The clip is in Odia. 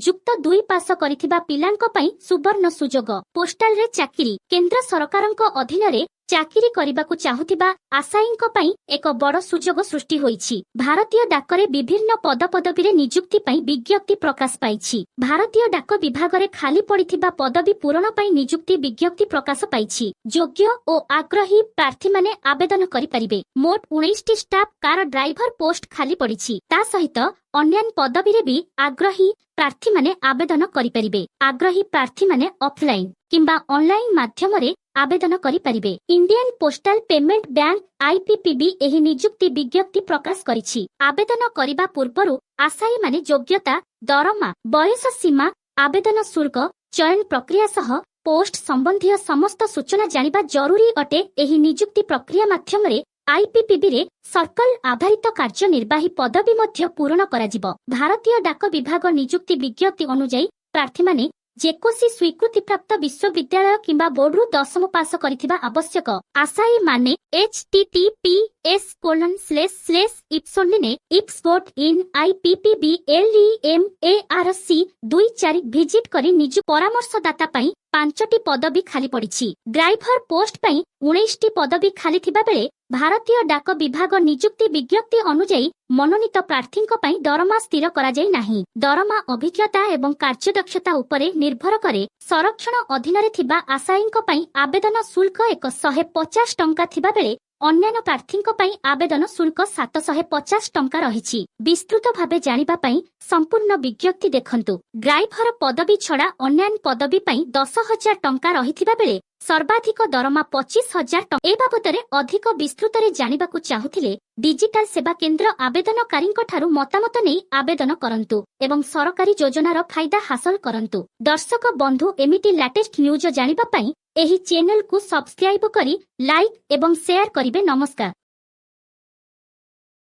ଯୁକ୍ତ 2 ପାସ କରିଥିବା ପିଲାଙ୍କ ପାଇଁ ସୁବର୍ଣ୍ଣ ସୁଯୋଗ। ପୋଷ୍ଟାଲରେ ଚାକିରି। କେନ୍ଦ୍ର ସରକାରଙ୍କ ଅଧୀନରେ ଚାକିରି କରିବାକୁ ଚାହୁଥିବା ଆଶାୟୀଙ୍କ ପାଇଁ ଏକ ବଡ଼ ସୁଯୋଗ ସୃଷ୍ଟି ହୋଇଛି। ଭାରତୀୟ ଡାକରେ ବିଭିନ୍ନ ପଦପଦବୀରେ ନିଯୁକ୍ତି ପାଇଁ ବିଜ୍ଞପ୍ତି ପ୍ରକାଶ ପାଇଛି। ଭାରତୀୟ ଡାକ ବିଭାଗରେ ଖାଲି ପଡ଼ିଥିବା ପଦବୀ ପୂରଣ ପାଇଁ ନିଯୁକ୍ତି ବିଜ୍ଞପ୍ତି ପ୍ରକାଶ ପାଇଛି। ଯୋଗ୍ୟ ଓ ଆଗ୍ରହୀ ପ୍ରାର୍ଥୀମାନେ ଆବେଦନ କରିପାରିବେ। ମୋଟ 19ଟି ଷ୍ଟାଫ୍ କାର ଡ୍ରାଇଭର ପୋଷ୍ଟ ଖାଲି ପଡ଼ିଛି। ତା ସହିତ ଅନ୍ୟାନ୍ୟ ପଦବୀରେ ବି ଆଗ୍ରହୀ ପ୍ରାର୍ଥୀମାନେ ଆବେଦନ କରିପାରିବେ। ଆଗ୍ରହୀ ପ୍ରାର୍ଥୀମାନେ ଅଫଲାଇନ୍ କିମ୍ବା ଅନଲାଇନ୍ ମାଧ୍ୟମରେ ଆବେଦନ କରିପାରିବେ। Indian postal payment bank IPPB ଏହି ନିଯୁକ୍ତି ବିଜ୍ଞପ୍ତି ପ୍ରକାଶ କରିଛି। ଆବେଦନ କରିବା ପୂର୍ବରୁ ଆଶାୟୀମାନେ ଯୋଗ୍ୟତା, ଦରମା, ବୟସ ସୀମା, ଆବେଦନ ଶୁଳ୍କ, ଚୟନ ପ୍ରକ୍ରିୟା ସହ ପୋଷ୍ଟ ସମ୍ବନ୍ଧୀୟ ସମସ୍ତ ସୂଚନା ଜାଣିବା ଜରୁରୀ ଅଟେ। ଏହି ନିଯୁକ୍ତି ପ୍ରକ୍ରିୟା ମାଧ୍ୟମରେ IPPBରେ ସର୍କଲ ଆଧାରିତ କାର୍ଯ୍ୟନିର୍ବାହୀ ପଦବୀ ମଧ୍ୟ ପୂରଣ କରାଯିବ। ଭାରତୀୟ ଡାକ ବିଭାଗ ନିଯୁକ୍ତି ବିଜ୍ଞପ୍ତି ଅନୁଯାୟୀ ପ୍ରାର୍ଥୀମାନେ ଯେକୌଣସି ସ୍ୱୀକୃତିପ୍ରାପ୍ତ ବିଶ୍ୱବିଦ୍ୟାଳୟ କିମ୍ବା ବୋର୍ଡରୁ 10ମ ପାସ କରିଥିବା ଆବଶ୍ୟକ। ଆଶାୟୀମାନେ https://ipppb.in/IPPBLEMARC24 ଭିଜିଟ୍ କରି ନିଜ ପରାମର୍ଶଦାତା ପାଇଁ 5ଟି ପଦବୀ ଖାଲି ପଡ଼ିଛି। ଡ୍ରାଇଭର ପୋଷ୍ଟ ପାଇଁ 19ଟି ପଦବୀ ଖାଲି ଥିବା ବେଳେ ଭାରତୀୟ ଡାକ ବିଭାଗ ନିଯୁକ୍ତି ବିଜ୍ଞପ୍ତି ଅନୁଯାୟୀ ମନୋନୀତ ପ୍ରାର୍ଥୀଙ୍କ ପାଇଁ ଦରମା ସ୍ଥିର କରାଯାଇ ନାହିଁ। ଦରମା ଅଭିଜ୍ଞତା ଏବଂ କାର୍ଯ୍ୟଦକ୍ଷତା ଉପରେ ନିର୍ଭର କରେ। ସଂରକ୍ଷଣ ଅଧୀନରେ ଥିବା ଆଶାୟୀଙ୍କ ପାଇଁ ଆବେଦନ ଶୁଳ୍କ 150 ଟଙ୍କା ଥିବା ବେଳେ ଅନ୍ୟାନ୍ୟ ପ୍ରାର୍ଥୀଙ୍କ ପାଇଁ ଆବେଦନ ଶୁଳ୍କ 750 ଟଙ୍କା ରହିଛି। ବିସ୍ତୃତ ଭାବେ ଜାଣିବା ପାଇଁ ସମ୍ପୂର୍ଣ୍ଣ ବିଜ୍ଞପ୍ତି ଦେଖନ୍ତୁ। ଡ୍ରାଇଭର ପଦବୀ ଛଡ଼ା ଅନ୍ୟାନ୍ୟ ପଦବୀ ପାଇଁ 10,000 ଟଙ୍କା ରହିଥିବା ବେଳେ ସର୍ବାଧିକ ଦରମା 25,000 ଟଙ୍କା। ଏ ବାବଦରେ ଅଧିକ ବିସ୍ତୃତରେ ଜାଣିବାକୁ ଚାହୁଁଥିଲେ ଡିଜିଟାଲ ସେବା କେନ୍ଦ୍ର ଆବେଦନକାରୀଙ୍କ ଠାରୁ ମତାମତ ନେଇ ଆବେଦନ କରନ୍ତୁ ଏବଂ ସରକାରୀ ଯୋଜନାର ଫାଇଦା ହାସଲ କରନ୍ତୁ। ଦର୍ଶକ ବନ୍ଧୁ, ଏମିତି ଲାଟେଷ୍ଟ ନ୍ୟୁଜ ଜାଣିବା ପାଇଁ ଏହି ଚ୍ୟାନେଲକୁ ସବସ୍କ୍ରାଇବ କରି ଲାଇକ୍ ଏବଂ ସେୟାର କରିବେ। ନମସ୍କାର।